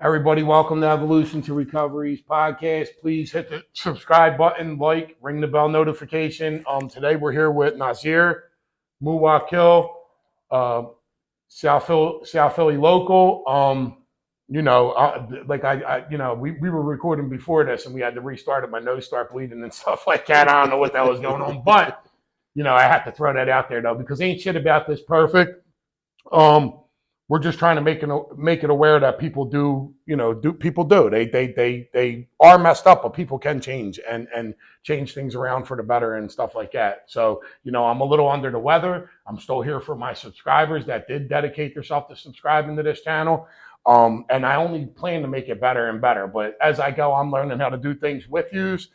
Everybody, welcome to Evolution to Recovery's podcast. Please hit the subscribe button, ring the bell notification. Today we're here with Nasir, Muwakil, uh, South Philly local. We were recording before this, and we had to restart it. My nose started bleeding and stuff like that. I don't know what the hell was going on, but I have to throw that out there though because ain't shit about this perfect. Um, we're just trying to make it aware that people do. They are messed up, but people can change and change things around for the better and stuff like that. So, I'm a little under the weather. I'm still here for my subscribers that did dedicate themselves to subscribing to this channel. And I only plan to make it better and better. But as I go, I'm learning how to do things with yous.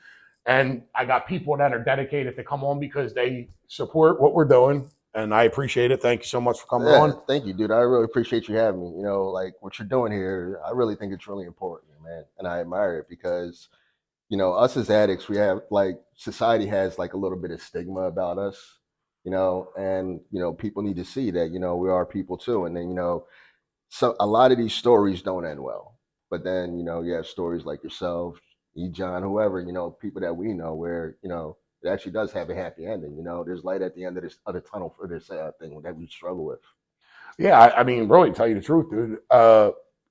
And I got people that are dedicated to come on because they support what we're doing, and I appreciate it. Thank you so much for coming Yeah, on. thank you, dude. I really appreciate you having me. Like what you're doing here, I really think it's really important, man. And I admire it because, us as addicts, we have like society has like a little bit of stigma about us, and people need to see that, we are people too. And then, so a lot of these stories don't end well. But then, you have stories like yourself, E. John, whoever, people that we know where, it actually does have a happy ending. There's light at the end of this other tunnel for this thing that we struggle with. Yeah, I mean, really, tell you the truth, dude.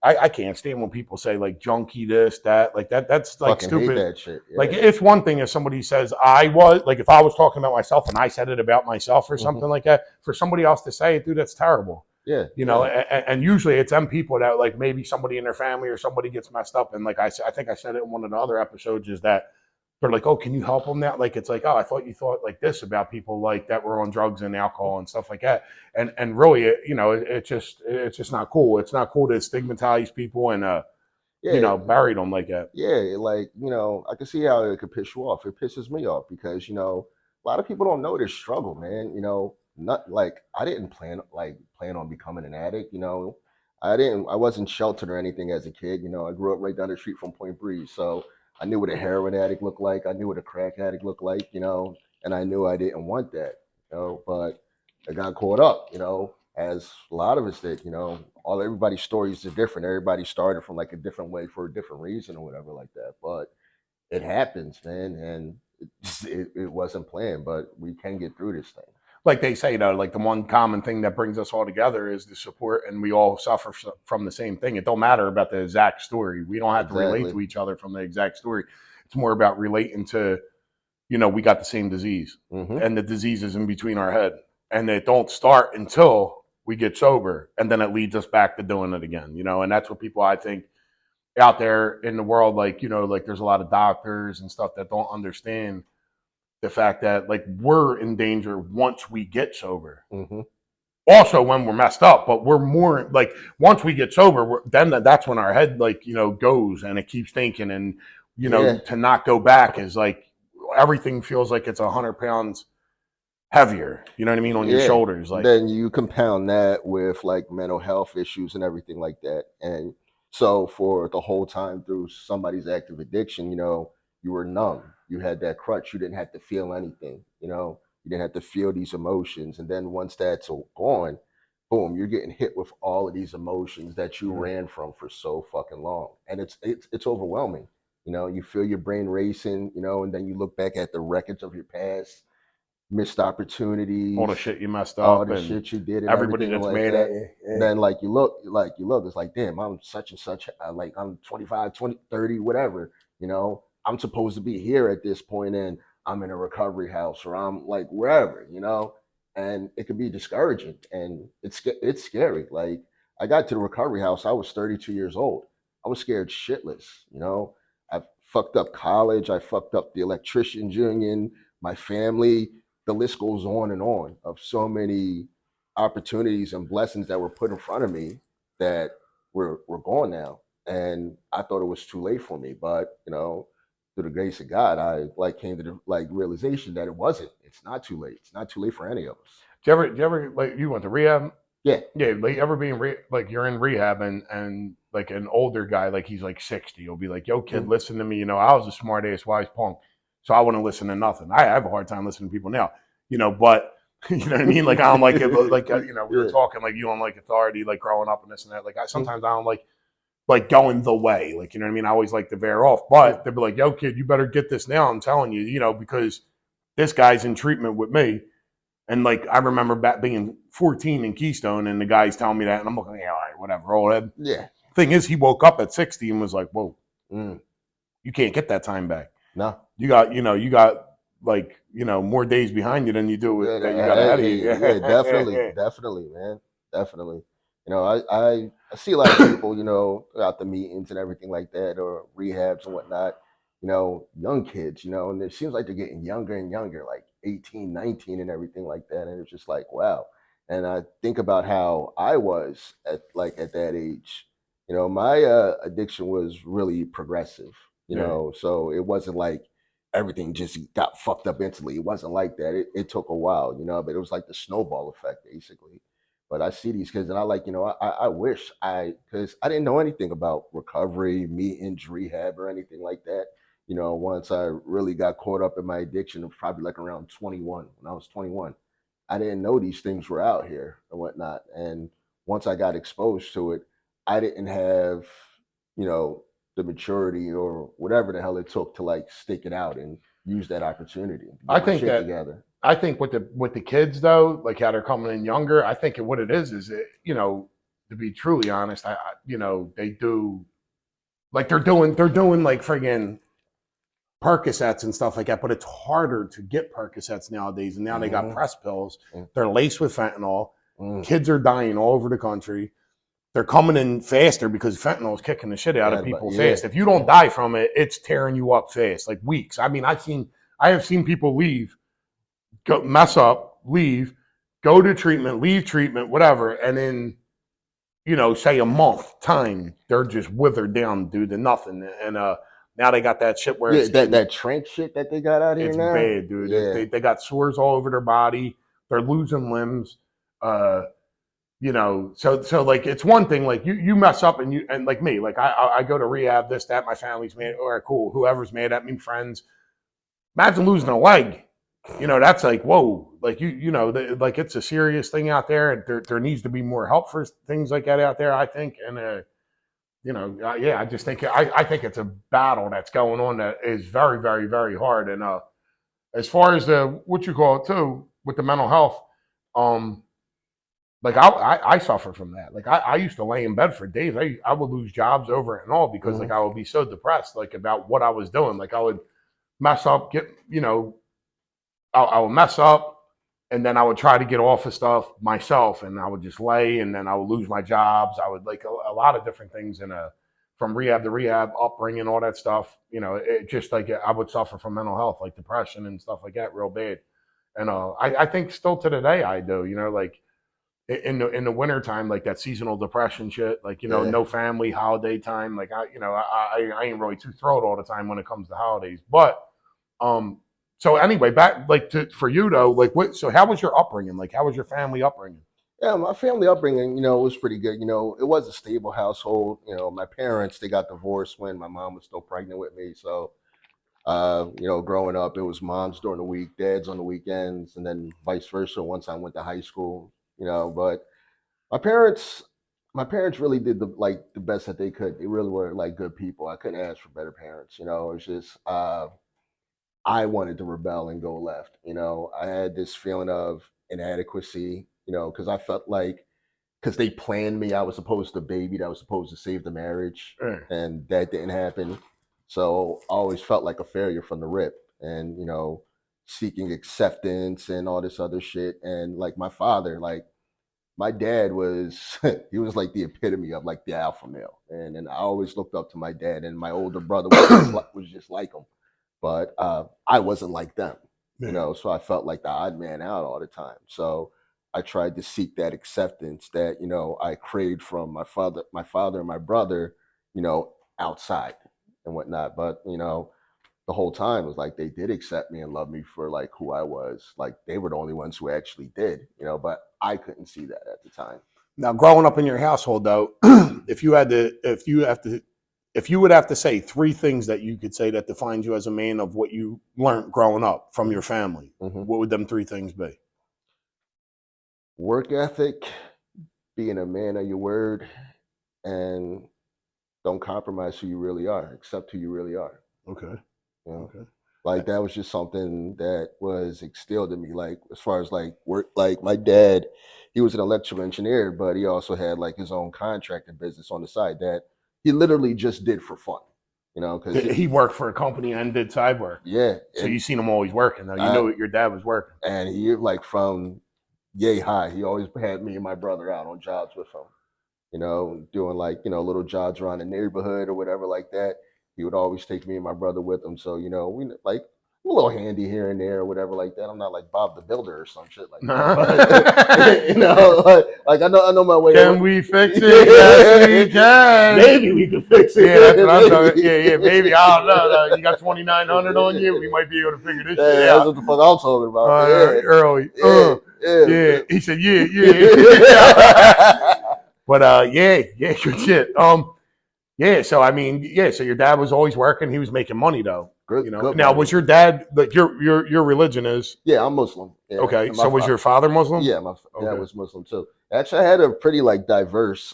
I can't stand when people say like junkie this, that, like that. That's like Fucking hate stupid. that shit. Like Yeah. it's one thing if somebody says I was like if I was talking about myself and I said it about myself or Hmm. something like that. For somebody else to say it, dude, that's terrible. Yeah. And, Yeah. and usually it's them people that like maybe somebody in their family or somebody gets messed up, and like I think I said it in one of the other episodes is that they're like, oh, can you help them now? Like, it's like, oh, I thought you thought like this about people like that were on drugs and alcohol and stuff like that. And really, it's just not cool. It's not cool to stigmatize people and Yeah. bury them like that. Yeah. Like, I can see how it could piss you off. It pisses me off because, a lot of people don't know this struggle, man. Not like I didn't plan on becoming an addict, I wasn't sheltered or anything as a kid. I grew up right down the street from Point Breeze. So I knew what a heroin addict looked like. I knew what a crack addict looked like, and I knew I didn't want that, but I got caught up, as a lot of us did, everybody's stories are different. Everybody started from like a different way for a different reason or whatever like that. But it happens, man, and it wasn't planned, but we can get through this thing. Like they say, though, like the one common thing that brings us all together is the support, and we all suffer from the same thing. It don't matter about the exact story. We don't have to relate Exactly. to each other from the exact story. It's more about relating to we got the same disease, Hmm. and the disease is in between our head, and it don't start until we get sober, and then it leads us back to doing it again. And that's what people I think out there in the world, like like there's a lot of doctors and stuff that don't understand the fact that like we're in danger once we get sober. Hmm. Also, when we're messed up, but we're more like once we get sober, then that's when our head like goes and it keeps thinking, and Yeah. to not go back is like everything feels like it's 100 pounds heavier. You know what I mean on your Yeah. shoulders, like Then you compound that with like mental health issues and everything like that. And so for the whole time through somebody's active addiction, you were numb. You had that crutch. You didn't have to feel anything, you didn't have to feel these emotions. And then once that's all gone, boom, you're getting hit with all of these emotions that you ran from for so fucking long. And it's overwhelming. You feel your brain racing, and then you look back at the wreckage of your past, missed all the opportunities, shit you messed all up, the and shit you did and everybody everything that's like made at that. you. And then like you look, it's like, damn, I'm such and such, like I'm 25, 20, 30, whatever, I'm supposed to be here at this point and I'm in a recovery house or I'm like wherever, and it can be discouraging and it's scary. Like I got to the recovery house, I was 32 years old. I was scared shitless, I fucked up college, I fucked up the electricians union, my family, the list goes on of so many opportunities and blessings that were put in front of me that were gone now. And I thought it was too late for me. But, through the grace of God, I like came to the like realization that it wasn't. It's not too late. It's not too late for any of us. Do you ever like you went to rehab? Yeah. Yeah, like ever being like you're in rehab and like an older guy, like he's like 60, he'll be like, "Yo, kid, Mm-hmm. listen to me. I was a smart ass wise punk, so I wouldn't listen to nothing. I have a hard time listening to people now, but you know what I mean. Like I don't like it. Like we were Yeah. talking, like you don't like authority, like growing up and this and that. Like sometimes I don't like like going the way. Like, you know what I mean? I always like to veer off, but they'd be like, yo, kid, you better get this now. I'm telling you, you know, because this guy's in treatment with me. And like, I remember back being 14 in Keystone and the guy's telling me that. And I'm like, yeah, all right, whatever. All that. Yeah. Thing is, he woke up at 60 and was like, whoa, Mm. you can't get that time back. No. You got like, more days behind you than you do Yeah, that you got ahead of you. yeah, definitely, man, definitely. You know, I see a lot of people, you know, at the meetings and everything like that, or rehabs and whatnot. You know, young kids, you know, and it seems like they're getting younger and younger, like 18, 19, and everything like that. And it's just like, wow. And I think about how I was at that age. You know, my addiction was really progressive. You Yeah. know, so it wasn't like everything just got fucked up instantly. It wasn't like that. It took a while, you know, but it was like the snowball effect, basically. But I see these kids and I like, you know, I wish because I didn't know anything about recovery, meetings, rehab, or anything like that. You know, once I really got caught up in my addiction, it was probably like around 21, when I was 21. I didn't know these things were out here and whatnot. And once I got exposed to it, I didn't have, you know, the maturity or whatever the hell it took to like stick it out and use that opportunity to I get my think shit that together. I think with the kids though, like how they're coming in younger, I think what it is it, to be truly honest, they do like they're doing like friggin' Percocets and stuff like that, but it's harder to get Percocets nowadays. And now they got Mm-hmm. press pills. Mm, They're laced with fentanyl. mm. Kids are dying all over the country. They're coming in faster because fentanyl is kicking the shit out Yeah, of but people yeah, fast. If you don't die from it, it's tearing you up fast, like weeks. I mean, I have seen people leave, go mess up, leave, go to treatment, leave treatment, whatever, and then say a month time, they're just withered down, dude, to nothing. And now they got that shit where yeah, that trank shit that they got out here it's now. bad, dude. Yeah, They got sores all over their body. They're losing limbs. Uh, so like it's one thing like you mess up and like me, like I go to rehab, this that, my family's mad. All right, cool. Whoever's mad at me, friends. Imagine losing a leg. That's like whoa. Like like it's a serious thing out there. There needs to be more help for things like that out there, I think. And yeah, I just think I think it's a battle that's going on that is very, very, very hard. And as far as the what you call it too with the mental health, um, like I suffer from that. Like I used to lay in bed for days. I would lose jobs over it and all because mm-hmm. like I would be so depressed like about what I was doing. Like I would mess up, I would mess up, and then I would try to get off of stuff myself, and I would just lay, and then I would lose my jobs. I would like a lot of different things from rehab to rehab, upbringing, all that stuff. It just like I would suffer from mental health, like depression and stuff like that, real bad. And I think still to today I do. Like in the winter time, like that seasonal depression shit, like Yeah. no family, holiday time. Like I ain't really too thrilled all the time when it comes to holidays, but um. So anyway, back like for you though, like what? So how was your upbringing? Like how was your family upbringing? Yeah, my family upbringing, you know, was pretty good. You know, it was a stable household. You know, my parents, they got divorced when my mom was still pregnant with me. So, you know, growing up, it was moms during the week, dads on the weekends, and then vice versa once I went to high school, you know. But my parents, my parents really did the best that they could. They really were like good people. I couldn't ask for better parents, you know. It's just I wanted to rebel and go left. You know, I had this feeling of inadequacy, you know, because I felt like because they planned me, I was supposed to baby that was supposed to save the marriage, Eh, and that didn't happen. So I always felt like a failure from the rip, and you know, seeking acceptance and all this other shit. And like my father, like my dad was, he was like the epitome of like the alpha male, and I always looked up to my dad, and my older brother was just like him, but I wasn't like them, you yeah. know. So I felt like the odd man out all the time. So I tried to seek that acceptance that you know I craved from my father and my brother, you know, outside and whatnot. But you know, the whole time it was like they did accept me and love me for like who I was. Like they were the only ones who actually did, you know. But I couldn't see that at the time. Now, growing up in your household, though, if you would have to say three things that you could say that defines you as a man of what you learned growing up from your family, Hmm. what would them three things be? Work ethic, being a man of your word, and don't compromise who you really are. Accept who you really are. Okay. You know, Okay. like that was just something that was instilled in me. Like as far as like work, like my dad, he was an electrical engineer, but he also had like his own contracting business on the side that he literally just did for fun. You know, because He worked for a company and did side work. yeah, So you seen him always working though. You I, know your dad was working. and he like from yay high, he always had me and my brother out on jobs with him. You know, doing like, you know, little jobs around the neighborhood or whatever like that. He would always take me and my brother with him. So, you know, we like a little handy here and there or whatever like that. I'm not like Bob the Builder or some shit like that. But you know, like I know my way Can we fix it? Yes, we can. Maybe we can fix it. Yeah, that's what I'm talking. Yeah, maybe. I don't know. You got 2,900 on you. We might be able to figure this shit Yeah, that's out. what the fuck I'm talking about. Early. Yeah, Yeah. He said, yeah. yeah. But yeah, good shit. Yeah. So I mean, yeah. So your dad was always working. He was making money though. Good, You know. good Now, money. was your dad like your religion is? Yeah, I'm Muslim. Yeah, Okay. and So was your father Muslim? yeah, my dad Okay. was Muslim too. Actually, I had a pretty like diverse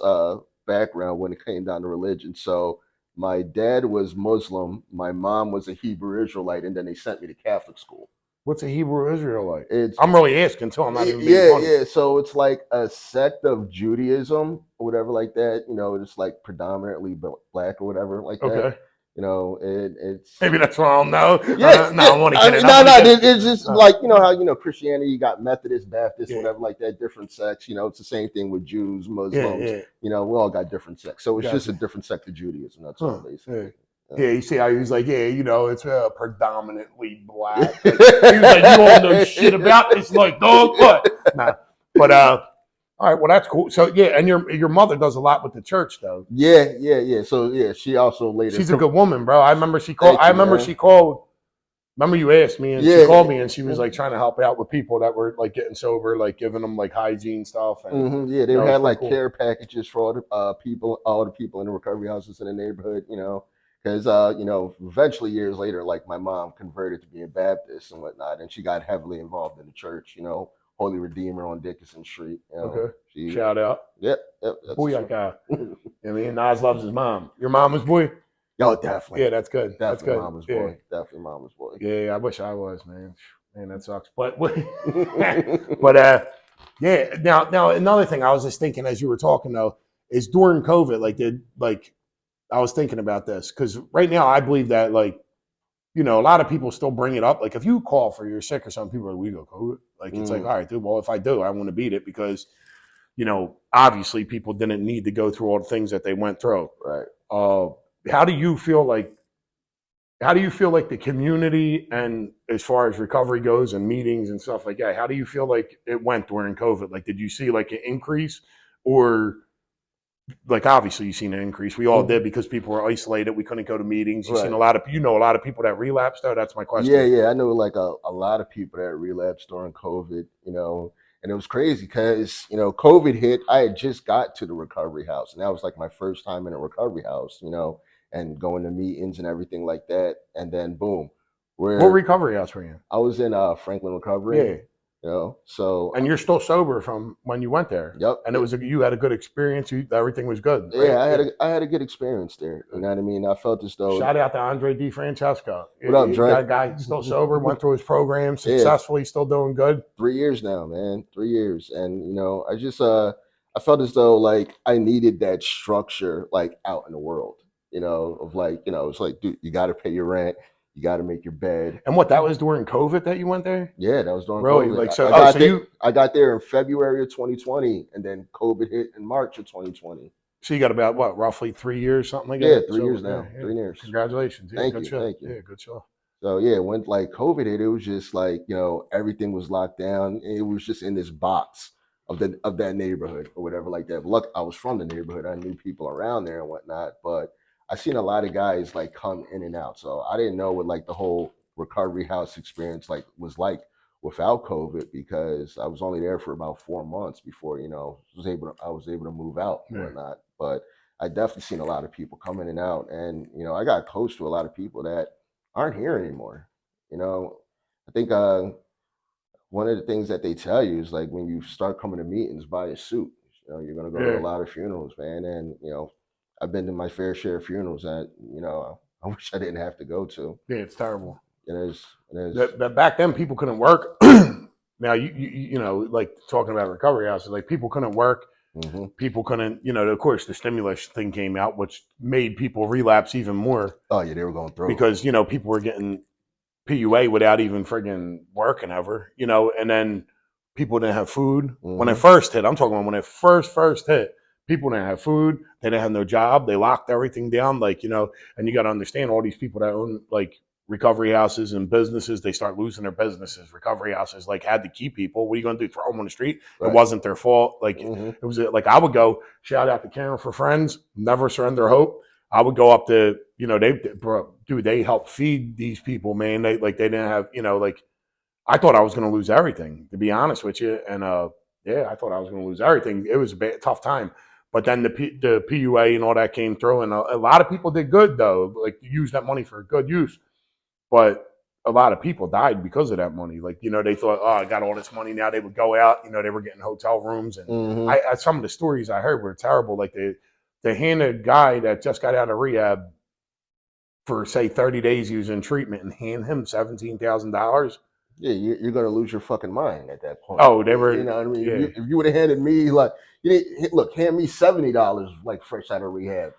background when it came down to religion. So my dad was Muslim, my mom was a Hebrew Israelite, and then they sent me to Catholic school. What's a Hebrew Israelite? It's I'm really asking too. I'm not even being yeah, funny. yeah. So it's like a sect of Judaism or whatever like that. You know, it's like predominantly black or whatever like that. Okay. You know, it's Maybe that's why I don't know. yeah, No, yeah. I want to I get mean, it. no, I want no. to get It's just it. like you know how you know Christianity, you got Methodist, Baptist, Yeah. whatever, like that. Different sects. You know, it's the same thing with Jews, Yeah, Muslims. yeah. You know, we all got different sects. So it's just a Gotcha. different sect of Judaism. That's all, Huh. Yeah. basically. Yeah, Yeah. you see how he was like, yeah, you know, it's predominantly black. Like he was like, you all know shit about this, like dog, what? Nah, but all right, well that's cool. So yeah, and your mother does a lot with the church though. Yeah, yeah, yeah. So yeah, she also later. She's a good woman, bro. I remember she called. Thank I you, remember man. she called. Remember you asked me, and she Yeah. called me, and she was like trying to help out with people that were like getting sober, like giving them like hygiene stuff, and Yeah, they you know, it's had pretty like cool. care packages for all the people, all the people in the recovery houses in the neighborhood. You know, because you know, eventually years later, like my mom converted to being Baptist and whatnot, and she got heavily involved in the church. You know, Holy Redeemer on Dickinson Street. You know, Okay, she, shout out, yep, yep, that's boy, I true. got. I mean, Nas loves his mom. Your mom is boy. Yo, definitely, Yeah, that's good. That's definitely, good. mama's Yeah, boy, definitely, mama's boy. yeah. I wish I was, man. Man, that sucks. But but yeah. Now another thing I was just thinking as you were talking though is during COVID, like did like I was thinking about this because right now I believe that like you know a lot of people still bring it up. Like if you call for you're sick or something, people are like, we go COVID. Like it's like Mm, all right, dude. Well, if I do, I want to beat it because you know obviously people didn't need to go through all the things that they went through. right. Uh, how do you feel like the community and as far as recovery goes and meetings and stuff like that, how do you feel like it went during COVID? Like, did you see like an increase or like obviously you seen an increase? We all Mhm. did because people were isolated. We couldn't go to meetings. You seen Right. a lot of a lot of people that relapsed though. That's my Yeah, question. yeah. I know like a lot of people that relapsed during COVID, you know, and it was crazy because, you know, COVID hit. I had just got to the recovery house, and that was like my first time in a recovery house, you know, and going to meetings and everything like that. And then boom, What where recovery house were you in? I was in Franklin Recovery, Yeah, you know. So and you're still sober from when you went there, yep, and it was you had a good experience. Everything was good, right? yeah, Yeah. I had a good experience there. You Good. know what I mean? I felt as though Shout out to Andre DiFrancesco. what up, Dre? Got a guy still sober, went through his program Yeah, successfully, still doing good. 3 years now, man. 3 years. And you know, I just I felt as though like I needed that structure like out in the world, you know, of like, you know, it's like, dude, you gotta pay your rent, you gotta make your bed. And what that was during COVID that you went there? Yeah, that was during Really? COVID. Like so? I Oh, got so there you in February of 2020 and then COVID hit in March of 2020. so you got about what roughly 3 years, something like Yeah, that. 3 years So yeah, now. yeah. 3 years. Congratulations. Yeah, Thank good you, show. thank you. Yeah, good show. So yeah, when like COVID hit, it was just like, you know, everything was locked down. It was just in this box of that neighborhood or whatever like that. But look, I was from the neighborhood. I knew people around there and whatnot, but I seen a lot of guys like come in and out. So I didn't know what like the whole recovery house experience like was like without COVID because I was only there for about 4 months before, you know, I was able to move out and Yeah. whatnot. But I definitely seen a lot of people come in and out. And, you know, I got close to a lot of people that aren't here anymore. You know, I think one of the things that they tell you is like when you start coming to meetings, buy a suit. You know, you're gonna go to a Yeah. lot of funerals, man, and you know, I've been to my fair share of funerals that I wish I didn't have to go to. Yeah, it's terrible. It is. It is. That back then people couldn't work. Now you know, like talking about recovery houses, like people couldn't work. Hmm. People couldn't, you know, of course the stimulus thing came out, which made people relapse even more Oh yeah, they were going through. because, you know, people were getting PUA without even friggin' working ever, you know, and then people didn't have food. When it Hmm. first hit, I'm talking about when it first hit, people didn't have food, they didn't have no job, they locked everything down, like, you know, and you gotta understand all these people that own like recovery houses and businesses, they start losing their businesses. Recovery houses like had to keep people. What are you gonna do? Throw them on the street? It Right. wasn't their fault. Like Hmm. it was like I would go shout out to Caring for Friends, Never Surrender Hope. I would go up to, you know, bro, dude, they helped feed these people, man. They didn't have, you know, like I thought I was going to lose everything, to be honest with you. And yeah, I thought I was going to lose everything. It was a tough time. But then the PUA and all that came through, and a lot of people did good though, like use that money for good use. But a lot of people died because of that money. Like, you know, they thought, oh, I got all this money now. They would go out, you know, they were getting hotel rooms, and Hmm. some of the stories I heard were terrible. Like they handed a guy that just got out of rehab for say 30 days he was in treatment and hand him $17,000. Yeah, you're gonna lose your fucking mind at that point. Oh, they You were, know what I mean? yeah. If you would have handed me like, look, hand me $70 like fresh out of rehab.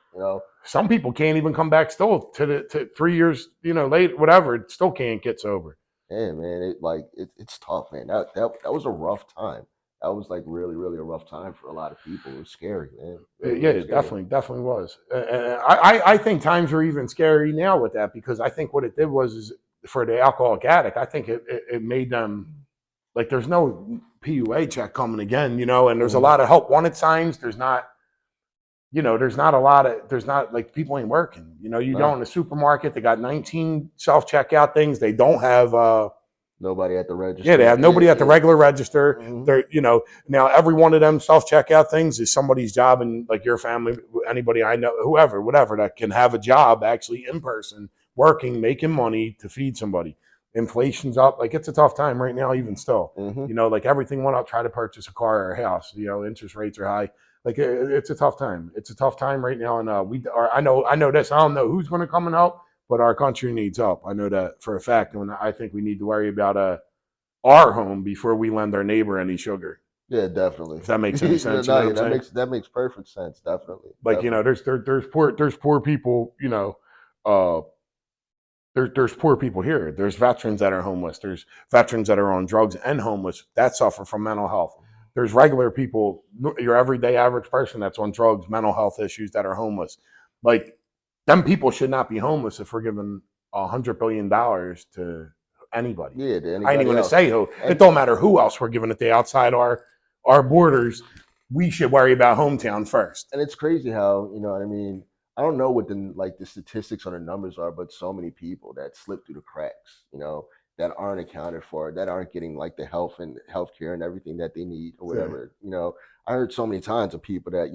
Some people can't even come back still to 3 years, you know, late, whatever. It still can't get sober. Yeah, man, it's tough, man. That was a rough time. That was like really, really a rough time for a lot of people. It was scary, man. Really, Yeah, really it scary. definitely was. I think times are even scary now with that because I think what it did was is for the alcoholic addict, I think it made them like there's no PUA check coming again, you know, and there's a Hmm. lot of help wanted signs. There's not, you know, there's not like people ain't working. You know, you go No, in the supermarket, they got 19 self checkout things. They don't have nobody at the yeah, they register. have Yeah, nobody at the yeah. regular register. Hmm. They're, you know, now every one of them self checkout things is somebody's job, and like your family, anybody I know, whoever, whatever, that can have a job actually in person, working, making money to feed somebody. Inflation's up, like it's a tough time right now, even still. Hmm. You know, like everything went up. Try to purchase a car or a house. You know, interest rates are high. Like it's a tough time. It's a tough time right now, and we are. I know this. I don't know who's going to come and help, but our country needs help. I know that for a fact, and I think we need to worry about our home before we lend our neighbor any sugar. Yeah, definitely. If that makes any sense, you know No, what yeah, I'm saying? that makes perfect sense. Definitely, Like, you know, definitely. there's poor people, you know, uh, there's poor people here. There's veterans that are homeless. There's veterans that are on drugs and homeless that suffer from mental health. There's regular people, your everyday average person that's on drugs, mental health issues that are homeless. Like, them people should not be homeless if we're giving $100 billion to anybody. Yeah, to I ain't even anybody gonna else. say who. It And don't matter who else we're giving it to outside our borders. We should worry about hometown first. it's crazy how what I mean. I don't know what the statistics on the numbers are, but so many people that slip through the cracks, that aren't accounted for, that aren't getting like the health and healthcare and everything that they need or Yeah. whatever. I heard so many times of people that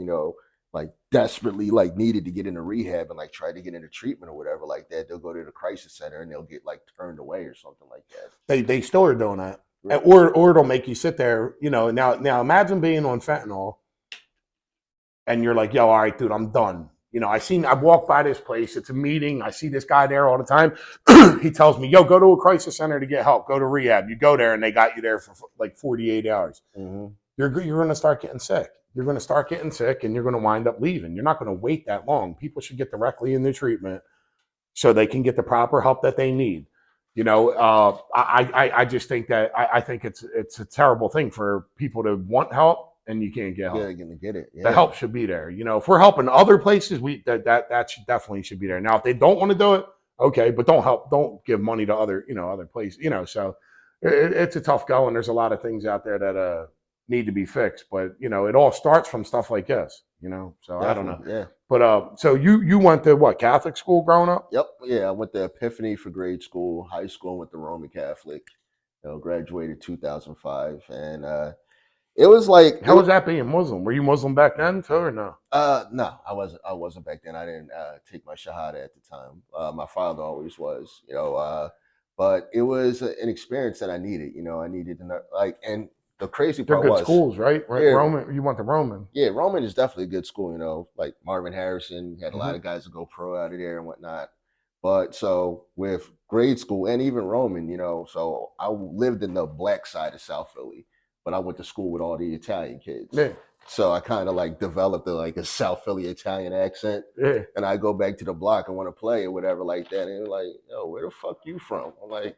like desperately like needed to get into rehab and like try to get into treatment or whatever like that. They'll go to the crisis center and they'll get like turned away or something like that. They still are doing that. Right. Or it'll make you sit there, you know. Now imagine being on fentanyl and you're like, yo, all right, dude, I'm done. You know, I walk by this place, it's a meeting, I see this guy there all the time. He tells me, yo, go to a crisis center to get help, go to rehab. You go there and they got you there for like 48 hours. Hmm. You're going to start getting sick. You're going to start getting sick and you're going to wind up leaving. You're not going to wait that long. People should get directly into treatment so they can get the proper help that they need. You know, I just think that I think it's a terrible thing for people to want help and you can't get Yeah, help. gonna get it. The Yeah. help should be there. You know, if we're helping other places, that should definitely should be there. Now, if they don't want to do it, okay, but don't give money to other places. You know, so it's a tough go, and there's a lot of things out there that need to be fixed. But you know, it all starts from stuff like this. You know, so I don't know. Definitely. Yeah. But so you went to what Catholic school growing up? Yep. Yeah. I went to Epiphany for grade school, high school, and went to Roman Catholic. Graduated 2005, and it was like How was that being Muslim? Were you Muslim back then too, or no? no, I wasn't. I wasn't back then. I didn't take my shahada at the time. My father always was. But it was an experience that I needed. I needed to know, like, and the crazy They're part good was, schools, right? yeah, Roman, you want the Roman. yeah, Roman is definitely a good school. You know, like Marvin Harrison had a lot Hmm. of guys that go pro out of there and whatnot. But so with grade school and even Roman, you know, so I lived in the black side of South Philly, but I went to school with all the Italian kids. Yeah, So I kind of like developed a South Philly Italian accent. yeah. And I go back to the block and want to play or whatever like that. And they're like, yo, where the fuck you from? I'm like,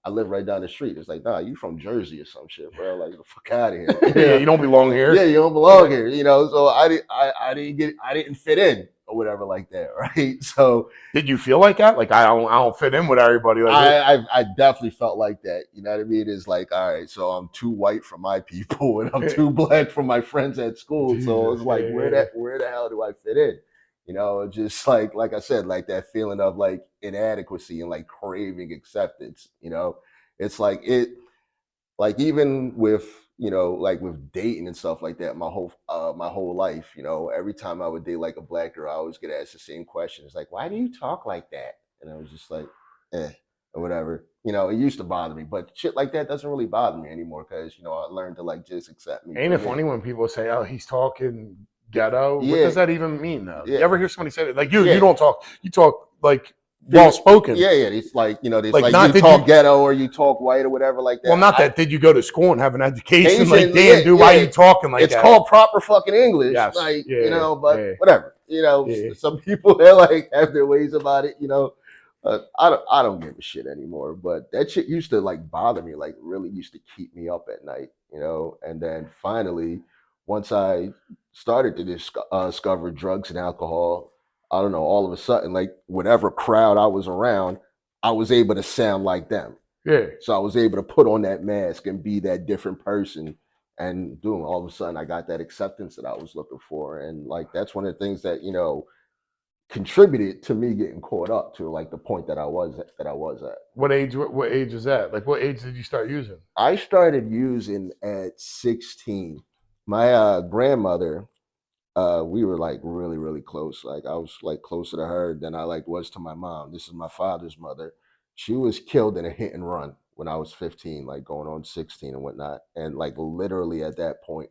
I live right down the street. It's like, nah, you from Jersey or some shit, bro. Like, get the fuck out of here. Yeah, Yeah. you don't belong Yeah, here. you don't belong here, you know. So I didn't fit in or whatever like that, right? So Did you feel like that? Like I don't fit in with everybody. Like what? I definitely felt like that. You know what I mean? It's like, all right, so I'm too white for my people and I'm too black for my friends at school. So Jesus, it's yeah, like, yeah, yeah. where the hell do I fit in? You know, it's just like I said, like that feeling of like inadequacy and like craving acceptance. You know, it's like even with like with dating and stuff like that my whole life, every time I would date like a black girl I always get asked the same question. It's like, why do you talk like that? And I was just like, or whatever. It used to bother me, but shit like that doesn't really bother me anymore because I learned to like just accept me Ain't for it me. funny when people say, "Oh, he's talking ghetto"? What Yeah, does that even mean, though? You yeah, ever hear somebody say that? Like you, yeah. you don't talk. You talk like well spoken. Yeah, yeah. It's like, it's Like like not you did you? talk ghetto or you talk white or whatever like Well, that. not that. Did you go to school and have an education? Like, Asian, yeah, damn, dude, why are yeah. you talking like It's that? called proper fucking English, Yes. like, Yeah. but Yeah. whatever. Yeah. Some people they like have their ways about it, I don't give a shit anymore. But that shit used to like bother me, like really used to keep me up at night. And then finally, once I started to discover drugs and alcohol, I don't know, all of a sudden, like whatever crowd I was around, I was able to sound like them. Yeah. So I was able to put on that mask and be that different person. And doing all of a sudden, I got that acceptance that I was looking for. And like, that's one of the things that, contributed to me getting caught up to like the point that I was at. What age? What age is that? Like, what age did you start using? I started using at 16. My grandmother, we were like really, really close. Like I was like closer to her than I like was to my mom. This is my father's mother. She was killed in a hit and run when I was 15, like going on 16 and whatnot. And like literally at that point,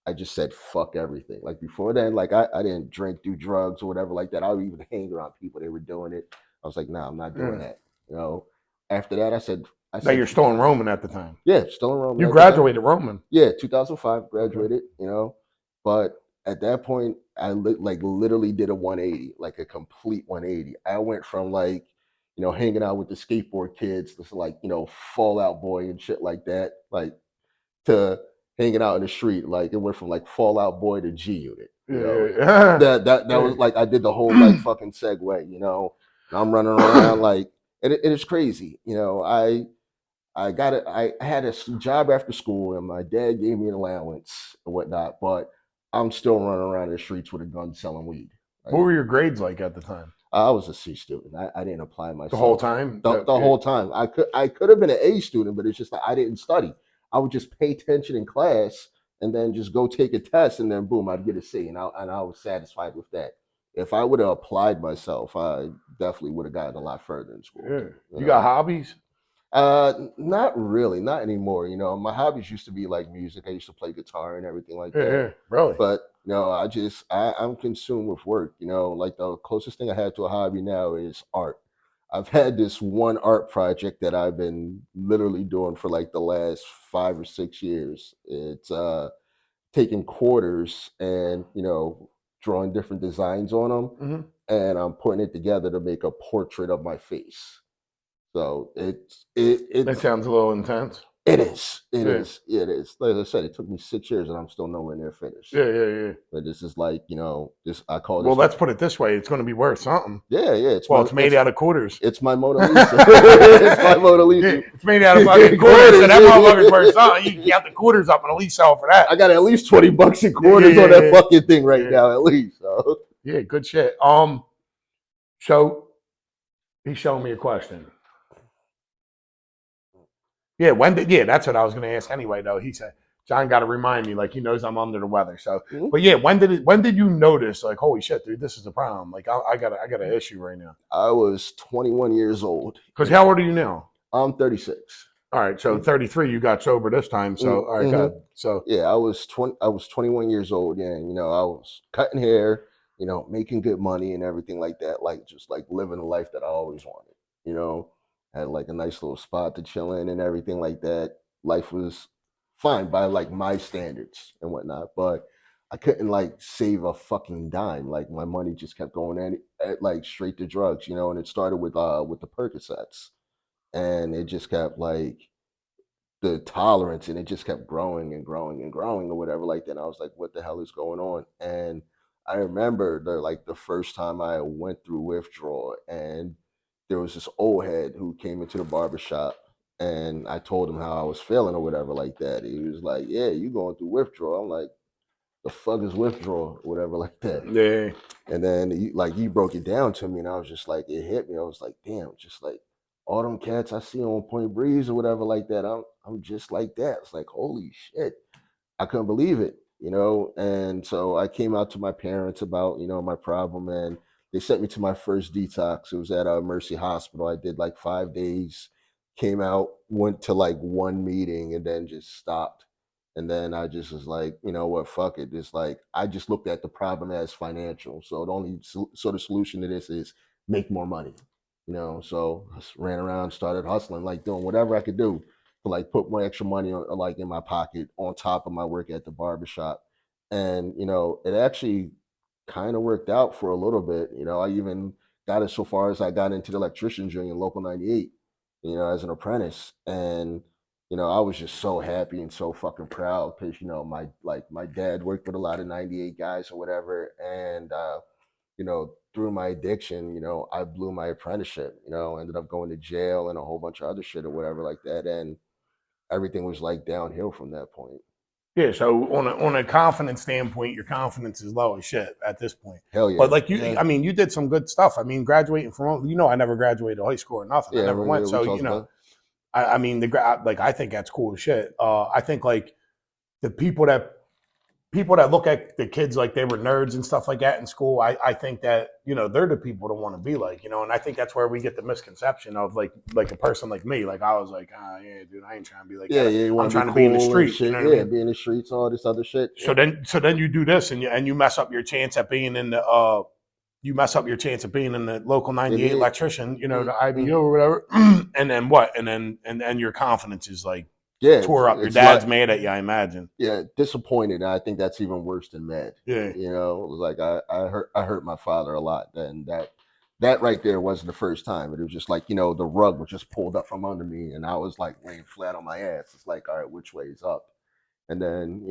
I just said fuck everything. Like before then, like I didn't drink, do drugs or whatever like that. I would even hang around people they were doing it. I was like, nah, I'm not doing Yeah. that. You know. After that, I Now said, you're still in Roman at the time. yeah, still in Roman You at the time. graduated Roman. Yeah, 2005 Okay. graduated. But at that point, I like literally did a 180, like a complete 180. I went from like, hanging out with the skateboard kids, this like, Fallout Boy and shit like that, like to hanging out in the street. Like it went from like Fallout Boy to G Unit. Yeah. That was like I did the whole like fucking segue. And I'm running around like, and it's crazy. I had a job after school, and my dad gave me an allowance and whatnot. But I'm still running around the streets with a gun selling weed. What Like were your grades like at the time? I was a C student. I didn't apply The whole myself time? the whole time. I could have been an A student, but it's just that I didn't study. I would just pay attention in class and then just go take a test, and then boom, I'd get a C, and I was satisfied with that. If I would have applied myself, I definitely would have gotten a lot further in school. Yeah. You got hobbies? Not really, not anymore. My hobbies used to be like music. I used to play guitar and everything like Yeah, that. yeah. Really? But I'm consumed with work. Like the closest thing I had to a hobby now is art. I've had this one art project that I've been literally doing for like the last 5 or 6 years. It's taking quarters and drawing different designs on them, Hmm. and I'm putting it together to make a portrait of my face. So it's That sounds a little intense. it is. It Yeah. is. It is. Like I said, it took me 6 years and I'm still nowhere near finished. Yeah, yeah, yeah. But this is like, this I call Well, this. let's put it this way. It's going to be worth something. Yeah, yeah. Well, it's made out of quarters. It's my Mona Lisa. It's my Mona Lisa. Yeah, it's made out of fucking quarters. So that motherfucker's worth something. You count the quarters up and at least sell for that. I got at least $20 in quarters on that fucking thing right now, at least. So. Yeah, good shit. So he's showing me a question. Yeah, that's what I was going to ask anyway. Though he said John got to remind me, like he knows I'm under the weather. So, but yeah, when did you notice, like, holy shit, dude, this is a problem? Like, I got an issue right now. I was 21 years old. Because how old are you now? I'm 36. All right, so 33, you got sober this time. So all right, Mm-hmm. good. So Yeah, I was 20. I was 21 years old. Yeah, and, I was cutting hair. Making good money and everything like that. Like just like living the life that I always wanted. Had like a nice little spot to chill in and everything like that. Life was fine by like my standards and whatnot, but I couldn't like save a fucking dime. Like my money just kept going at like straight to drugs. And it started with the Percocets, and it just kept like the tolerance, and it just kept growing and growing and growing or whatever like that. And I was like, what the hell is going on? And I remember the first time I went through withdrawal, and there was this old head who came into the barber shop, and I told him how I was feeling or whatever like that. He was like, yeah, you going through withdrawal. I'm like, the fuck is withdrawal, whatever like that. yeah, And then he broke it down to me, and I was just like, it hit me. I was like, damn, just like all them cats I see on Point Breeze or whatever like that. I'm just like that. It's like, holy shit. I couldn't believe it. And so I came out to my parents about, my problem, and they sent me to my first detox. It was at Mercy Hospital. I did like 5 days, came out, went to like one meeting, and then just stopped. And then I just was like, you know what, fuck it. It's like, I just looked at the problem as financial. So the only sort of solution to this is make more money. So I just ran around, started hustling, like doing whatever I could do to like put more extra money on, like in my pocket on top of my work at the barbershop. And it actually kind of worked out for a little bit. I even got it so far as I got into the electrician's union, Local 98, as an apprentice. And I was just so happy and so fucking proud because my dad worked with a lot of 98 guys or whatever. And through my addiction, I blew my apprenticeship, ended up going to jail and a whole bunch of other shit or whatever like that. And everything was like downhill from that point. yeah. So on a confidence standpoint, your confidence is low as shit at this point. Hell But yeah. like you, Yeah. I mean, you did some good stuff. I mean, graduating from, I never graduated high school or nothing. I Yeah, never went. we So talked about. I mean, like I think that's cool as shit. I think like the people that look at the kids like they were nerds and stuff like that in school, I think that they're the people to want to be like, and I think that's where we get the misconception of like a person like me. Like I was like, yeah, dude, I ain't trying to be like Yeah, that. yeah, you I'm want to be trying to be in the cool and street. You shit. know what I Yeah, mean? be in the streets, all this other shit. Yeah. So then you do this and you mess up your chance at being in the local 98 Yeah. electrician, Mm, the IBO mm. or whatever. And then what? And your confidence is like Yeah, tore up. Your it's like, dad's mad at you, I imagine. yeah, disappointed. I think that's even worse than mad. Yeah. Like I hurt my father a lot. And that right there wasn't the first time. It was just like, the rug was just pulled up from under me, and I was like laying flat on my ass. It's like, all right, which way is up? And then,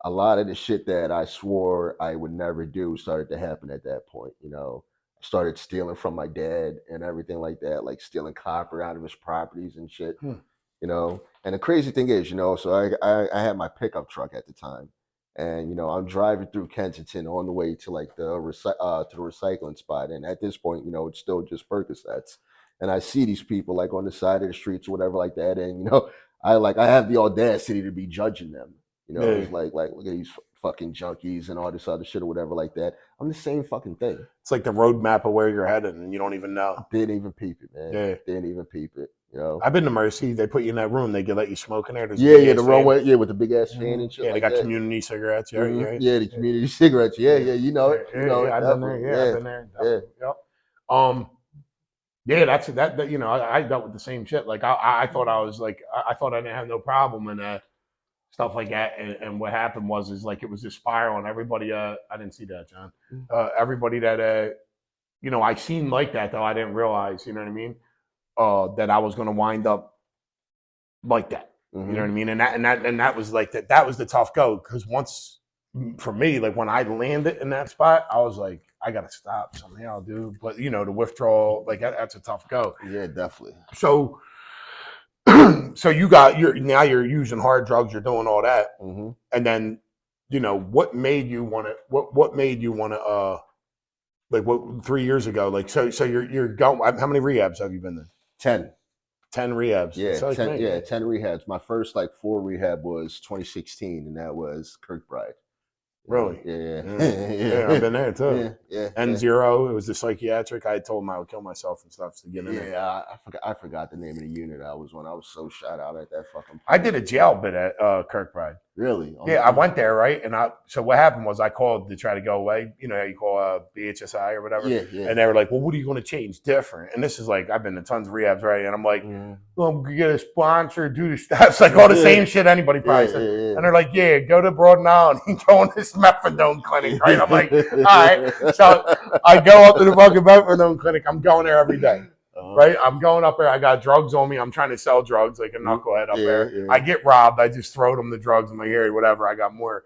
a lot of the shit that I swore I would never do started to happen at that point. I started stealing from my dad and everything like that, like stealing copper out of his properties and shit. Hmm. And the crazy thing is, so I had my pickup truck at the time, and I'm driving through Kensington on the way to like to the recycling spot, and at this point, it's still just Percocets, and I see these people like on the side of the streets or whatever like that, and I have the audacity to be judging them. Yeah. It's like look at these fucking junkies and all this other shit or whatever like that. I'm the same fucking thing. It's like the roadmap of where you're headed, and you don't even know. Didn't even peep it, man. Yeah. Didn't even peep it. I've been to Mercy. They put you in that room. They let you smoke in there. There's a Yeah, big yeah, ass the fan. runway, yeah, with the big ass fan and shit Yeah, they like got that. community cigarettes. Yeah, yeah, Yeah, the community cigarettes. Yeah, yeah, you know it. You know yeah. it, I've been there. definitely. Yeah, I've Yeah, been there. yeah. Definitely. Yep. Yeah, that's that. I dealt with the same shit. Like I thought I was like I thought I didn't have no problem and stuff like that. And what happened was like it was this spiral and everybody. I didn't see that, John. Everybody that I seen like that though. I didn't realize. You know what I mean? That I was going to wind up like that. You know what I mean? And that was like that. That was the tough go because once for me, like when I landed in that spot, I was like, I gotta stop somehow, dude. But the withdrawal, like that's a tough go. Yeah, definitely. So, so you're using hard drugs, you're doing all that, and then what made you want to? What made you want to? Like what 3 years ago? Like so you're going. How many rehabs have you been in? 10. 10 rehabs. Yeah, So like 10. me. Yeah, 10 rehabs. My first like 4 rehab was 2016, and that was Kirkbride. Really? Yeah. Yeah, I've been there too. Yeah. N0, it was the psychiatric. I told him I would kill myself and stuff to get in there. Yeah, I forgot the name of the unit I was on. I was so shot out at that fucking I place. did a jail bit at Kirkbride. Really? Yeah, I went there, right? And so what happened was I called to try to go away. You know how you call BHSI or whatever? Yeah. And they were like, well, what are you going to change different? And this is like, I've been to tons of rehabs, right? And I'm like, well, I'm going to get a sponsor, do the steps, like all the same shit anybody probably said. And they're like, yeah, go to Broad Island and go in this methadone clinic, right? I'm like, all right. So I go up to the fucking methadone clinic. I'm going there every day. Right, I'm going up there. I got drugs on me. I'm trying to sell drugs like a knucklehead up there. Yeah. I get robbed. I just throw them the drugs in my area, whatever. I got more.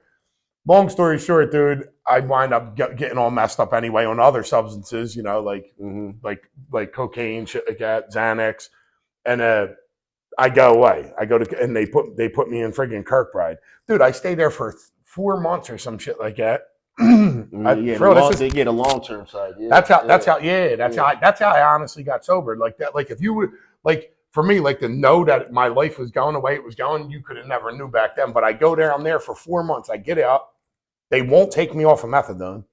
Long story short, dude, I wind up getting all messed up anyway on other substances, you know, like cocaine, shit like that, Xanax, and I go away. I go to and they put me in friggin' Kirkbride, dude. I stayed there for 4 months or some shit like that. They get a long-term side. Yeah, that's how I honestly got sober. Like that, like if you would like for me, like to know that my life was going the way it was going, you could have never knew back then. But I go there, I'm there for 4 months. I get out, they won't take me off of methadone.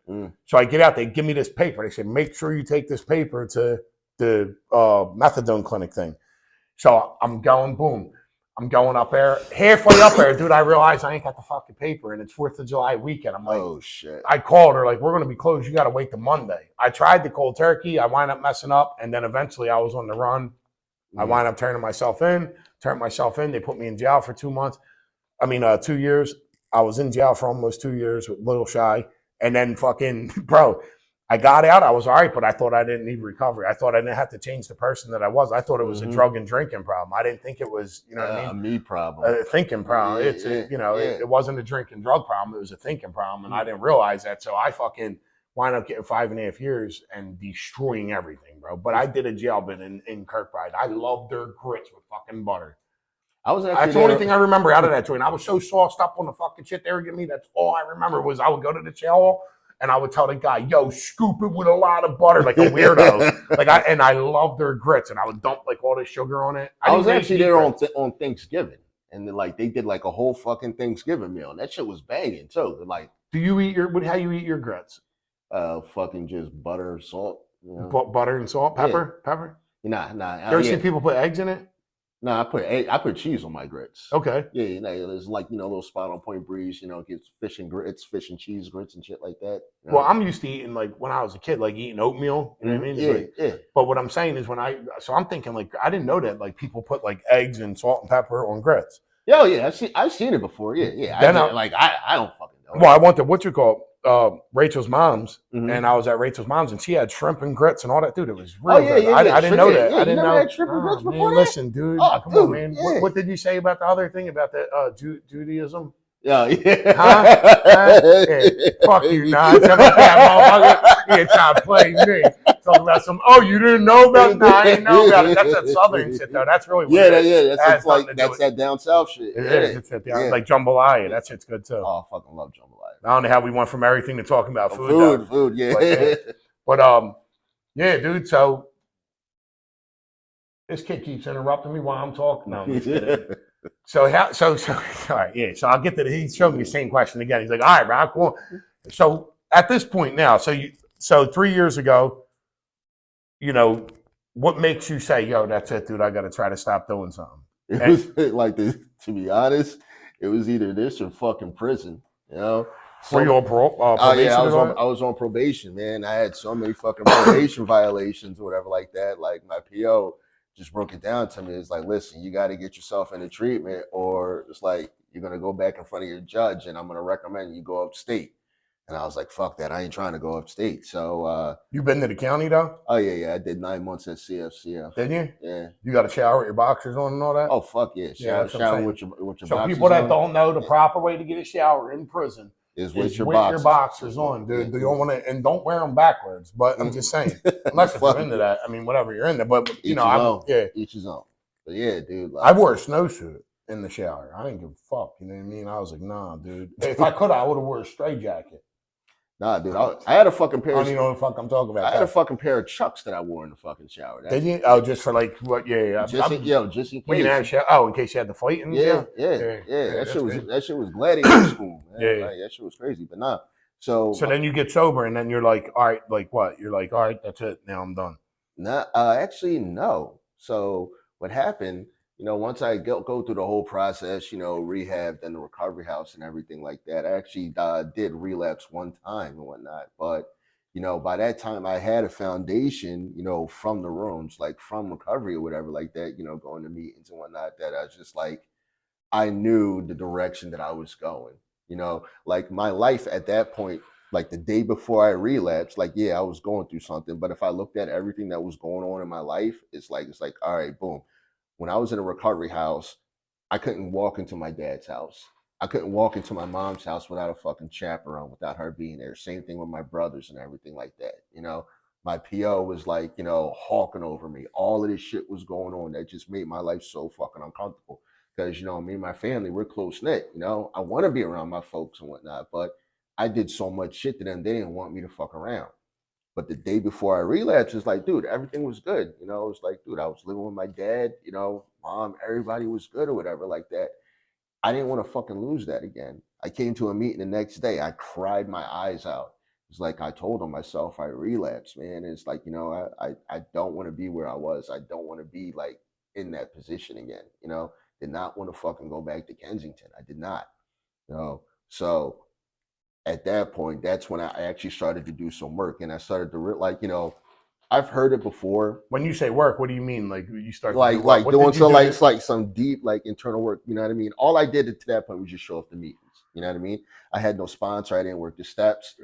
So I get out, they give me this paper. They say, make sure you take this paper to the methadone clinic thing. So I'm going, boom. I'm going up there. Halfway up there, dude, I realize I ain't got the fucking paper, and it's 4th of July weekend. I'm like, oh, shit. I called her, like, we're going to be closed. You got to wait till Monday. I tried the cold turkey. I wind up messing up, and then eventually I was on the run. I wind up turning myself in. They put me in jail for 2 months. 2 years. I was in jail for almost 2 years, with little shy. And then fucking, bro, I got out. I was all right, but I thought I didn't need recovery. I thought I didn't have to change the person that I was. I thought it was a drug and drinking problem. I didn't think it was, you know what I mean? A me problem. A thinking problem. It wasn't a drinking drug problem. It was a thinking problem, and I didn't realize that. So I fucking wind up getting 5.5 years and destroying everything, bro. But I did a jail bit in Kirkbride. I loved their grits with fucking butter. That's the only thing I remember out of that joint. I was so sauced up on the fucking shit they were giving me. That's all I remember was I would go to the jail hall and I would tell the guy, yo, scoop it with a lot of butter, like a weirdo. I loved their grits, and I would dump like all the sugar on it. I was actually there on Thanksgiving, and they did like a whole fucking Thanksgiving meal, and that shit was banging too. Like, do you eat how you eat your grits? Fucking just butter, salt. You know? Butter and salt, pepper. Nah. You ever seen people put eggs in it? No, I put cheese on my grits. Okay. Yeah, there's like, a little spot on Point Breeze, it gets fish and cheese grits and shit like that. Well, I'm used to eating, like, when I was a kid, like eating oatmeal. You know what I mean? Yeah. But what I'm saying is so I'm thinking, like, I didn't know that, like, people put, like, eggs and salt and pepper on grits. Oh, yeah. I've seen it before. Yeah. I don't fucking know. Well, I went to, Rachel's mom's, and I was at Rachel's mom's, and she had shrimp and grits and all that. Dude, it was real good. I didn't know that. Yeah, I didn't know. Had shrimp and grits before that? Listen, dude. Oh, come dude, on, man. Yeah. What did you say about the other thing about that Judaism? Yeah. Yeah. Fuck you, nah. You're trying to play me. Talking about you didn't know about? Nah, I didn't know about it. That's that southern shit, though. That's really what it is. That's that down south shit. It is. It's like jambalaya. That shit's good too. Oh, I fucking love jambalaya. I don't know how we went from everything to talking about food. Food, yeah. But yeah, dude. So this kid keeps interrupting me while I'm talking. No, I'm just kidding. So all right, yeah. So I'll get to he showed me the same question again. He's like, all right, Rob, come on. So at this point now, so 3 years ago, what makes you say, yo, that's it, dude, I gotta try to stop doing something? It was like this, to be honest, it was either this or fucking prison, Were you on probation? Yeah, I was on probation, man. I had so many fucking probation violations or whatever like that. Like, my PO just broke it down to me. It's like, listen, you got to get yourself into treatment, or it's like you're going to go back in front of your judge, and I'm going to recommend you go upstate. And I was like, fuck that. I ain't trying to go upstate. So you been to the county, though? Oh, yeah. I did 9 months at CFCF. Did you? Yeah. You got to shower with your boxers on and all that? Oh, fuck yeah. Shower with your boxers on. So people that don't know, the proper way to get a shower in prison is with your boxers on, dude. You don't want to, and don't wear them backwards. But I'm just saying, unless if you're into that, whatever you're into. But each his own. But yeah, dude. I wore a snowsuit in the shower. I didn't give a fuck. You know what I mean? I was like, nah, dude. If I could, I would have wore a straight jacket. Nah, dude, I had a fucking I pair. don't even know what the fuck I'm talking I about. had a That. fucking pair of Chucks that I wore in the fucking shower. Did That's you? Oh, like just for like what? Yeah, yeah. just in When you case. have oh, in case you had to fight in Yeah, jail. yeah, Yeah, yeah. yeah, that's good. That shit was gladiator school, man. Yeah. Like that shit was crazy. But nah. So So then you get sober, and then you're like, all right, like what? You're like, all right, that's it. Now I'm done. nah, actually no. So what happened? Once I go through the whole process, rehab, then the recovery house and everything like that. I actually did relapse one time and whatnot, but by that time I had a foundation, from the rooms, like from recovery or whatever like that. Going to meetings and whatnot. That I was just like I knew the direction that I was going. Like my life at that point, like the day before I relapsed, like yeah, I was going through something. But if I looked at everything that was going on in my life, it's like all right, boom. When I was in a recovery house, I couldn't walk into my dad's house. I couldn't walk into my mom's house without a fucking chaperone, without her being there. Same thing with my brothers and everything like that. My PO was like, hawking over me. All of this shit was going on that just made my life so fucking uncomfortable because me and my family we're close knit. I want to be around my folks and whatnot, but I did so much shit to them they didn't want me to fuck around. But the day before I relapsed, it's like, dude, everything was good. It's like, dude, I was living with my dad. Mom, everybody was good or whatever like that. I didn't want to fucking lose that again. I came to a meeting the next day. I cried my eyes out. It's like I told on myself I relapsed, man. It's like, I don't want to be where I was. I don't want to be like in that position again. Did not want to fucking go back to Kensington. I did not. So at that point, that's when I actually started to do some work, and I started to like, I've heard it before, When you say work, what do you mean? Like you start to do like what? like What doing did you some do like to? it's like some deep like internal work. You know what I mean? All I did to that point was just show up to meetings. You know what I mean? I had no sponsor. I didn't work the steps.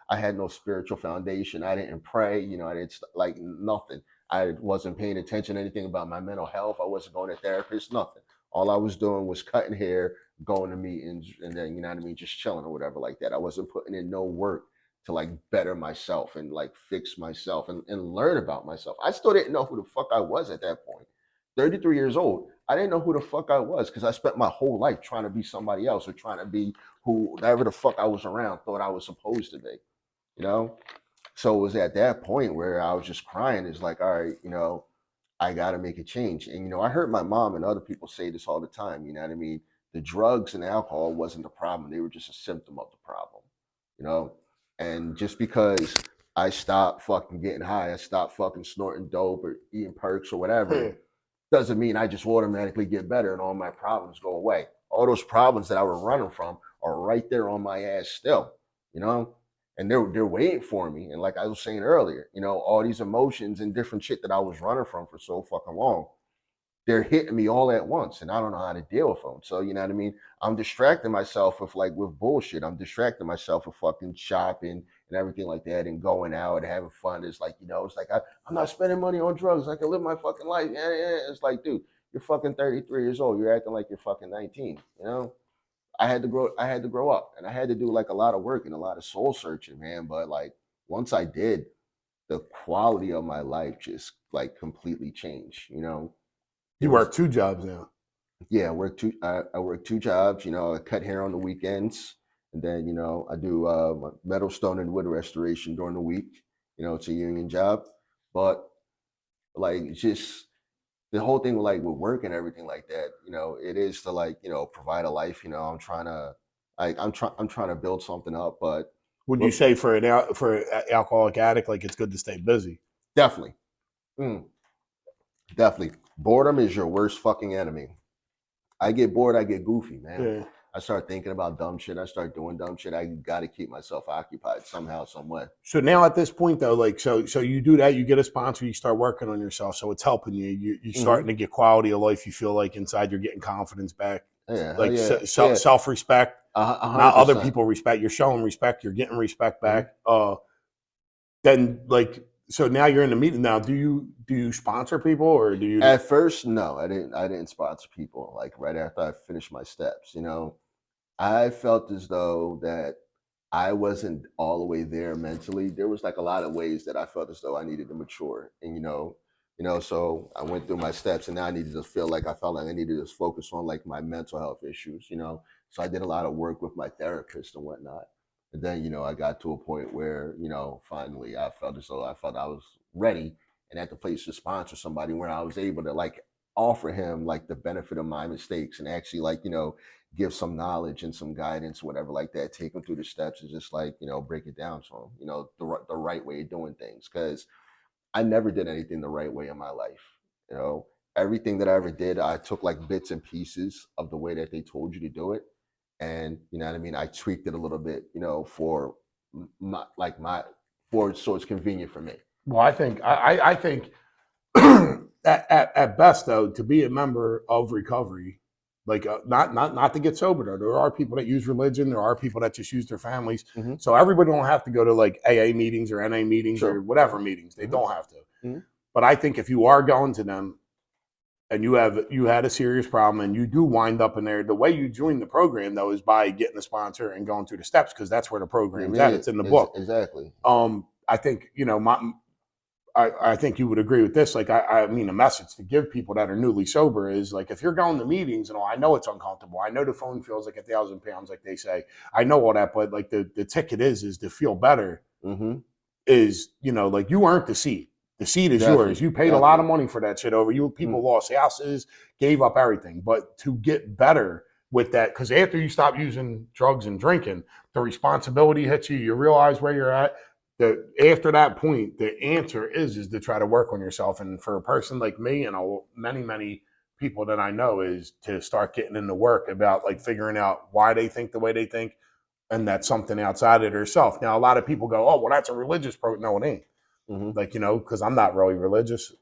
I had no spiritual foundation. I didn't pray. I didn't like nothing. I wasn't paying attention to anything about my mental health. I wasn't going to therapist. Nothing. All I was doing was cutting hair, going to meetings, and then you know what I mean, just chilling or whatever like that. I wasn't putting in no work to like better myself and like fix myself and learn about myself. I still didn't know who the fuck I was at that point. 33 years old, I didn't know who the fuck I was because I spent my whole life trying to be somebody else or trying to be whoever the fuck I was around thought I was supposed to be, you know? So it was at that point where I was just crying. It's like, all right, I got to make a change. And, I heard my mom and other people say this all the time. You know what I mean? The drugs and alcohol wasn't the problem. They were just a symptom of the problem, you know? And just because I stopped fucking getting high, I stopped fucking snorting dope or eating perks or whatever, doesn't mean I just automatically get better and all my problems go away. All those problems that I was running from are right there on my ass still, you know? And they're waiting for me. And like I was saying earlier, all these emotions and different shit that I was running from for so fucking long, they're hitting me all at once, and I don't know how to deal with them. So you know what I mean? I'm distracting myself with bullshit. I'm distracting myself with fucking shopping and everything like that, and going out and having fun. It's like it's like I'm not spending money on drugs. I can live my fucking life. Yeah, yeah. It's like, dude, you're fucking 33 years old. You're acting like you're fucking 19. I had to grow. I had to grow up, and I had to do like a lot of work and a lot of soul searching, man. But like once I did, the quality of my life just like completely changed. It You was work two jobs now. yeah. I work two jobs. I cut hair on the weekends, and then I do metal, stone, and wood restoration during the week. It's a union job, but like it's just the whole thing with with work and everything like that. It is to like provide a life. I'm trying to I'm trying to build something up, but Would you look, say for an alcoholic addict, like it's good to stay busy? definitely, mm, definitely, boredom is your worst fucking enemy. I get bored, I get goofy, man. Yeah. I start thinking about dumb shit. I start doing dumb shit. I got to keep myself occupied somehow, some way. So now at this point though, like so you do that, you get a sponsor, you start working on yourself, so it's helping you. You're Hmm. starting to get quality of life. You feel like inside you're getting confidence back, Yeah, hell like yeah, yeah, self respect. a hundred Not other percent. people respect. You're showing respect. You're getting respect Mhm. back. Then like so now you're in the meeting. Now do you sponsor people or do you? At first, no, I didn't. I didn't sponsor people. Like right after I finished my steps, I felt as though that I wasn't all the way there mentally. There was like a lot of ways that I felt as though I needed to mature, and so I went through my steps, and now I needed to feel like I felt like I needed to focus on like my mental health issues. So I did a lot of work with my therapist and whatnot. And then, I got to a point where, finally I felt as though I felt I was ready and at the place to sponsor somebody where I was able to like offer him like the benefit of my mistakes and actually like, give some knowledge and some guidance, whatever like that, take him through the steps and just like, break it down to him, the right way of doing things. Cause I never did anything the right way in my life. You know, everything that I ever did, I took like bits and pieces of the way that they told you to do it, and you know what I mean. I tweaked it a little bit, for my for so it's convenient for me. Well, I think at best though, to be a member of recovery, like not to get sober though. There are people that use religion. There are people that just use their families. Hmm. So everybody don't have to go to like AA meetings or NA meetings or Sure, whatever sure. meetings. They Hmm. don't have to. Hmm. But I think if you are going to them and you had a serious problem and you do wind up in there, the way you join the program though is by getting a sponsor and going through the steps because that's where the program's at. Yeah, It's in the book. exactly. I think I think you would agree with this. Like, I mean, a message to give people that are newly sober is like, if you're going to meetings and all, I know it's uncomfortable. I know the phone feels like 1,000 pounds, like they say. I know all that, but like the ticket is to feel better. Hmm. Is like you earned the seat. The seat is yours. Definitely, You paid a lot of definitely. money for that shit over. You Mm. people lost houses, gave up everything, but to get better with that, because after you stop using drugs and drinking, the responsibility hits you. You realize where you're at after that point, the answer is to try to work on yourself. And for a person like me and many people that I know is to start getting into work about like figuring out why they think the way they think, and that's something outside of themselves. Now, a lot of people go, "Oh, well, that's a religious No, it ain't. Hmm. Like because I'm not really religious,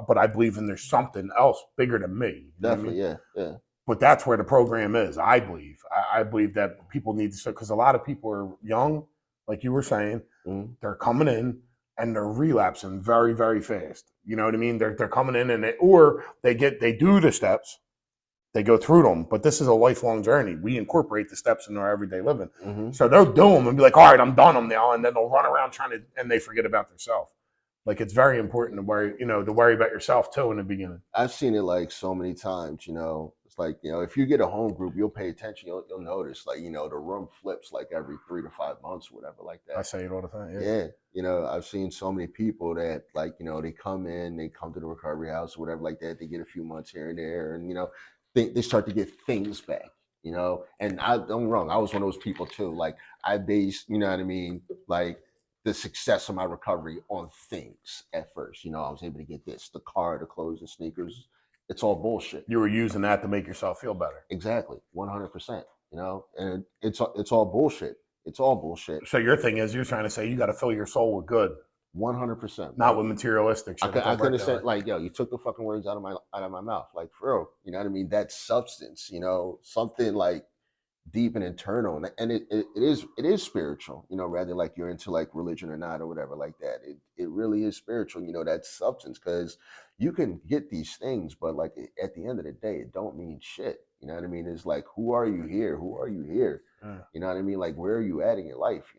but I believe in there's something else bigger than me. You know what I mean? Definitely, yeah, yeah. But that's where the program is. I believe. I believe that people need to start because a lot of people are young, like you were saying, Hmm. they're coming in and they're relapsing very, very fast. You know what I mean? They're coming in and they do the steps, they go through them, but this is a lifelong journey. We incorporate the steps into our everyday living. Hmm. So they'll do them and be like, all right, I'm done them now. And then they'll run around and they forget about themselves. Like it's very important to worry about yourself too in the beginning. I've seen it like so many times, It's like, if you get a home group, you'll pay attention, you'll notice like, the room flips like every 3 to 5 months or whatever like I that. say it all the time. Yeah. Yeah. I've seen so many people that like, they come in, they come to the recovery house or whatever like that, they get a few months here and there and they start to get things back, and I don't get me wrong, I was one of those people too. Like I based, you know what I mean, like the success of my recovery on things at first. I was able to get this, the car, the clothes, the sneakers. It's all bullshit. You were using that to make yourself feel better. Exactly, 100%. And it's all bullshit. It's all bullshit. So your thing is you're trying to say you got to fill your soul with good, 100%, not bro. with materialistic shit. It I don't work couldn't that say way. like, yo, you took the fucking words out of my mouth, like for real. You know what I mean? That substance, something like deep and internal, and it is spiritual, rather like you're into like religion or not or whatever like that. It really is spiritual, that substance, because you can get these things, but like at the end of the day, it don't mean shit. You know what I mean? It's like, who are you here? Who are you here? Yeah. You know what I mean? Like, where are you at in your life?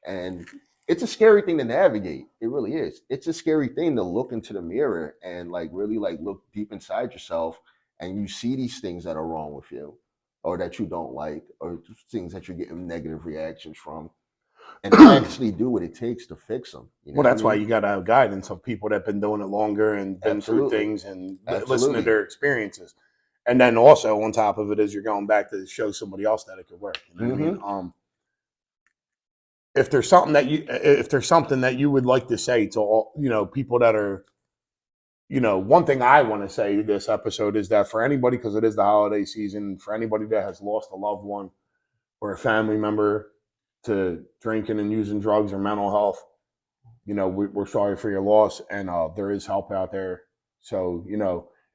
And it's a scary thing to navigate. It really is. It's a scary thing to look into the mirror and like really like look deep inside yourself, and you see these things that are wrong with you or that you don't like, or things that you're getting negative reactions from, and actually do what it takes to fix them. You know Well, what I that's why mean? you got to have guidance of people that've been doing it longer and been through Absolutely. things and listen to Absolutely. their experiences. And then also on top of it is you're going back to show somebody else that it could work. You know what I mean? Hmm. If there's something that you would like to say to all, people that are, one thing I want to say this episode is that for anybody, because it is the holiday season, for anybody that has lost a loved one or a family member to drinking and using drugs or mental health, we're sorry for your loss, and there is help out there. So,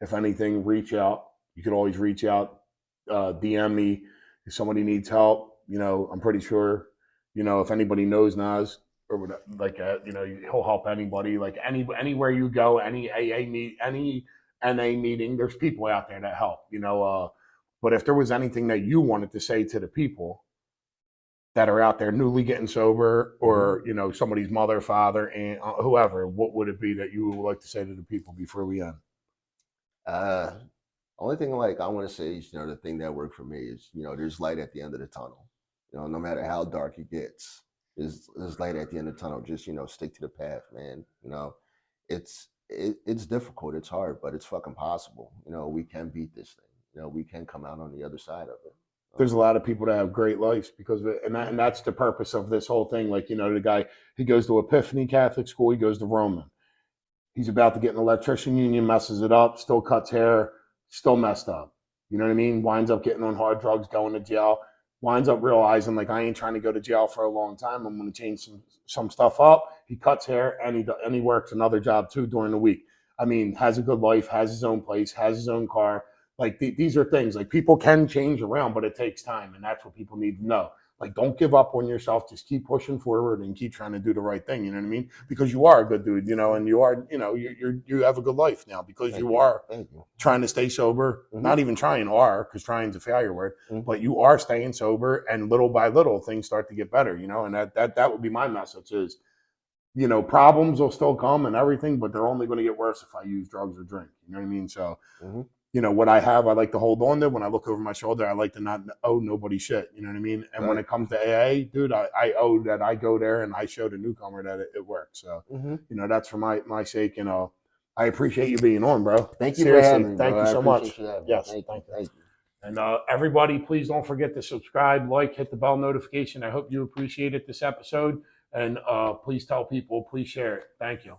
if anything, reach out. You could always reach out, DM me if somebody needs help. I'm pretty sure, if anybody knows Nas or like that, he'll help anybody. Like anywhere you go, any AA meet, any NA meeting, there's people out there that help. But if there was anything that you wanted to say to the people that are out there newly getting sober, Hmm. or somebody's mother, father, and whoever, what would it be that you would like to say to the people before we end? uh Only thing like I want to say is, the thing that worked for me is, there's light at the end of the tunnel. You know, no matter how dark it gets, there's light at the end of the tunnel. Just, you know, stick to the path, man. You know, it's difficult, it's hard, but it's fucking possible. You know, we can beat this thing. You know, we can come out on the other side of it. There's a lot of people that have great lives because of it, and that's the purpose of this whole thing. Like, you know, the guy, he goes to Epiphany Catholic School, he goes to Roman. He's about to get an electrician union, messes it up, still cuts hair, still messed up. You know what I mean? Winds up getting on hard drugs, going to jail, winds up realizing, like, I ain't trying to go to jail for a long time. I'm going to change some stuff up. He cuts hair and he works another job too during the week. I mean, has a good life, has his own place, has his own car. Like, these are things like people can change around, but it takes time, and that's what people need to know. Like, don't give up on yourself. Just keep pushing forward and keep trying to do the right thing. You know what I mean? Because you are a good dude, you know, and you are, you know, you have a good life now because Thank you you. are Thank you. trying to stay sober. Mhm. Not even trying, are, because trying is a failure word, Mhm. but you are staying sober, and little by little things start to get better, you know. And that would be my message is, you know, problems will still come and everything, but they're only going to get worse if I use drugs or drink. You know what I mean? So, Mhm. you know, what I have, I like to hold on to. When I look over my shoulder, I like to not owe nobody shit. You know what I mean? And when Right. it comes to AA, dude, I owe that I go there and I show the newcomer that it works. So, Mhm. you know, that's for my sake. You know, I appreciate you being on, bro. Thank you for Seriously, having me, thank bro. you I so much. appreciate you having me. Yes, Thank you. thank you. Thank you. And everybody, please don't forget to subscribe, like, hit the bell notification. I hope you appreciated this episode. And please tell people, please share it. Thank you.